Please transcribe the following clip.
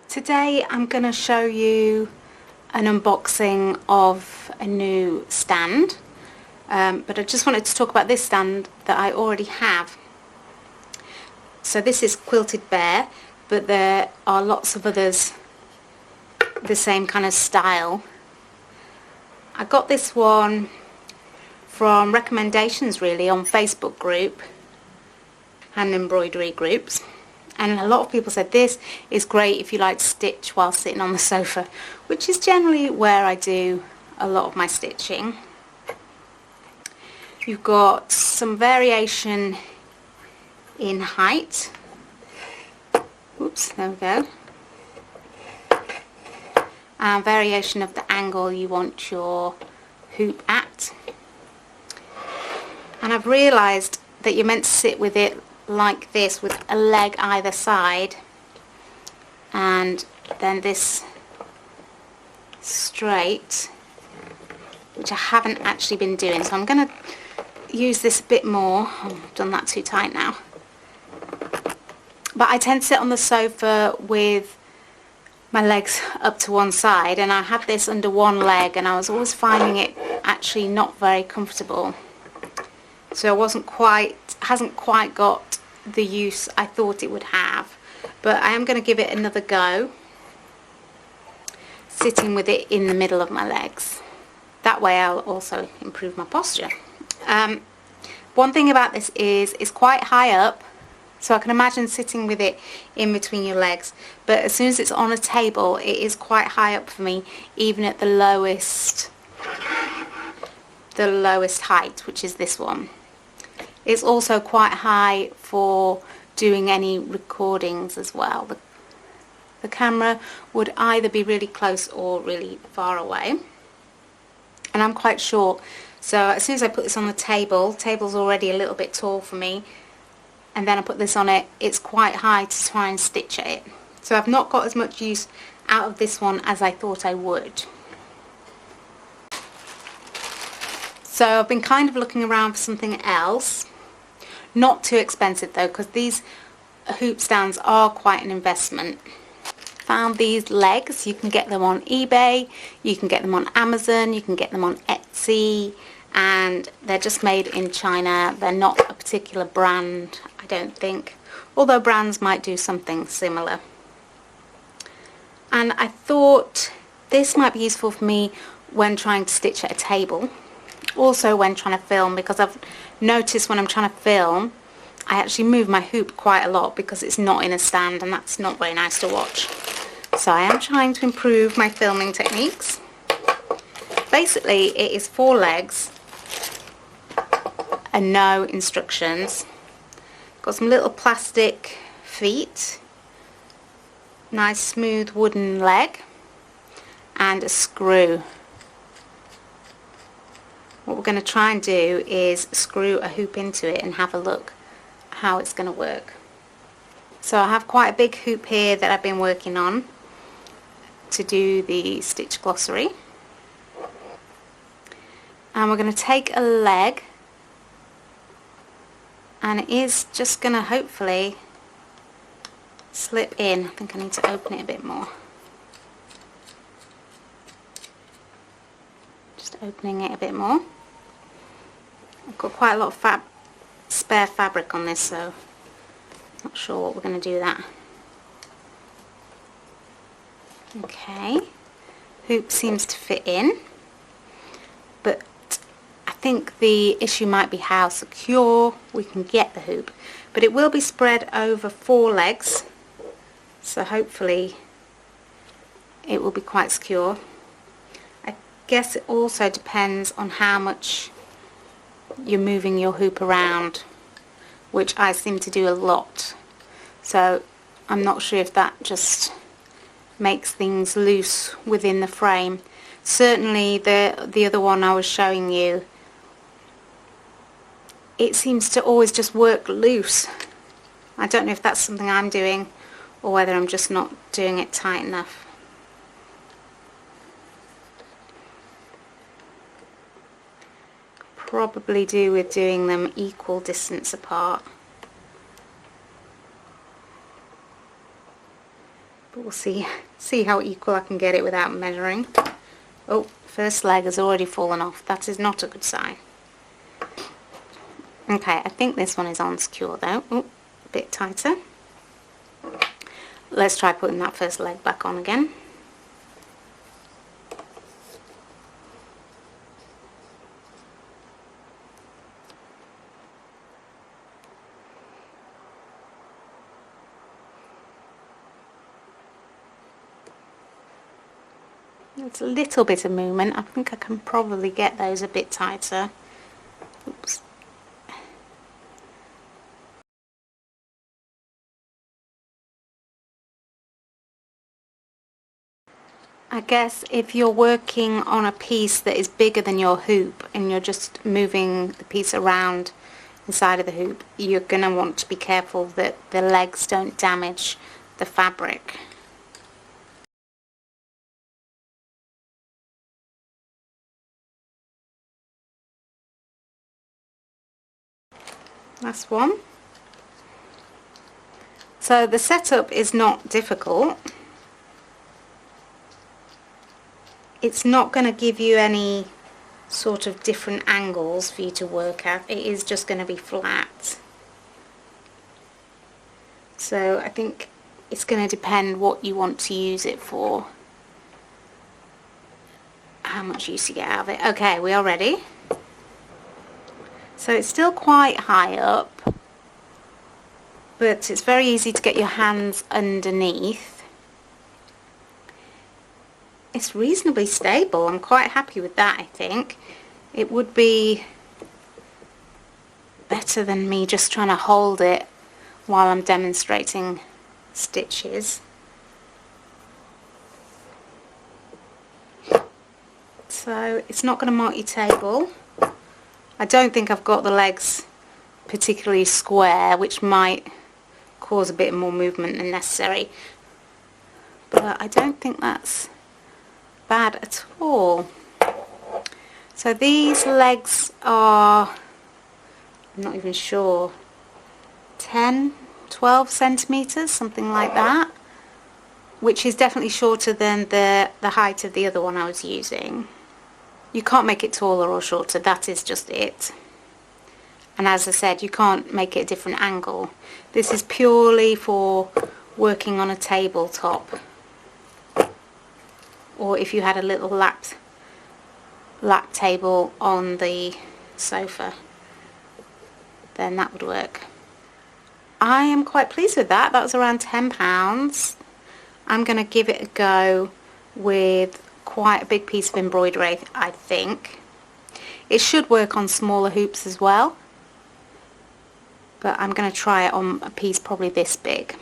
Today I'm going to show you an unboxing of a new stand, but I just wanted to talk about this stand that I already have. So this is Quilted Bear, but there are lots of others the same kind of style. I got this one from recommendations really on Facebook group and embroidery groups. And a lot of people said this is great if you like to stitch while sitting on the sofa, which is generally where I do a lot of my stitching. You've got some variation in height. Oops, there we go. And variation of the angle you want your hoop at. And I've realised that you're meant to sit with it like this, with a leg either side, and then this straight, which I haven't actually been doing, so I'm going to use this a bit more. Oh, I've done that too tight now. But I tend to sit on the sofa with my legs up to one side, and I had this under one leg and I was always finding it actually not very comfortable. So it hasn't quite got the use I thought it would have, but I am going to give it another go, sitting with it in the middle of my legs. That way I'll also improve my posture. One thing about this is it's quite high up, so I can imagine sitting with it in between your legs, but as soon as it's on a table it is quite high up for me, even at the lowest height, which is this one. It's also quite high for doing any recordings as well. The camera would either be really close or really far away. And I'm quite short, so as soon as I put this on the table's already a little bit tall for me, and then I put this on it, it's quite high to try and stitch at it. So I've not got as much use out of this one as I thought I would. So I've been kind of looking around for something else. Not too expensive though, because these hoop stands are quite an investment. Found these legs. You can get them on eBay, you can get them on Amazon, you can get them on Etsy, and they're just made in China. They're not a particular brand, I don't think, although brands might do something similar. And I thought this might be useful for me when trying to stitch at a table. Also when trying to film, because I've noticed when I'm trying to film I actually move my hoop quite a lot because it's not in a stand, and that's not very nice to watch. So I am trying to improve my filming techniques. Basically it is 4 legs and no instructions. Got some little plastic feet, nice smooth wooden leg, and a screw. What we're going to try and do is screw a hoop into it and have a look how it's going to work. So I have quite a big hoop here that I've been working on to do the stitch glossary. And we're going to take a leg, and it is just going to hopefully slip in. I think I need to open it a bit more. Just opening it a bit more. I've got quite a lot of spare fabric on this, so not sure what we're going to do with that. Okay, hoop seems to fit in, but I think the issue might be how secure we can get the hoop. But it will be spread over 4 legs, so hopefully it will be quite secure. I guess it also depends on how much you're moving your hoop around, which I seem to do a lot, so I'm not sure if that just makes things loose within the frame. Certainly the other one I was showing you, it seems to always just work loose. I don't know if that's something I'm doing or whether I'm just not doing it tight enough. Probably do with doing them equal distance apart. we'll see how equal I can get it without measuring. Oh, first leg has already fallen off. That is not a good sign. Okay, I think this one is unsecure though. Oh, a bit tighter. Let's try putting that first leg back on again. It's a little bit of movement. I think I can probably get those a bit tighter. Oops. I guess if you're working on a piece that is bigger than your hoop and you're just moving the piece around inside of the hoop, you're going to want to be careful that the legs don't damage the fabric. Last one. So the setup is not difficult. It's not going to give you any sort of different angles for you to work at. It is just going to be flat. So I think it's going to depend what you want to use it for, how much use you get out of it. Okay, we are ready. So it's still quite high up, but it's very easy to get your hands underneath. It's reasonably stable. I'm quite happy with that, I think. It would be better than me just trying to hold it while I'm demonstrating stitches. So it's not going to mark your table. I don't think I've got the legs particularly square, which might cause a bit more movement than necessary. But I don't think that's bad at all. So these legs are, I'm not even sure, 10, 12 centimeters, something like that, which is definitely shorter than the height of the other one I was using. You can't make it taller or shorter, that is just it. And as I said, you can't make it a different angle. This is purely for working on a tabletop, or if you had a little lap table on the sofa, then that would work. I am quite pleased with that. That was around £10. I'm going to give it a go with quite a big piece of embroidery, I think. It should work on smaller hoops as well, but I'm going to try it on a piece probably this big.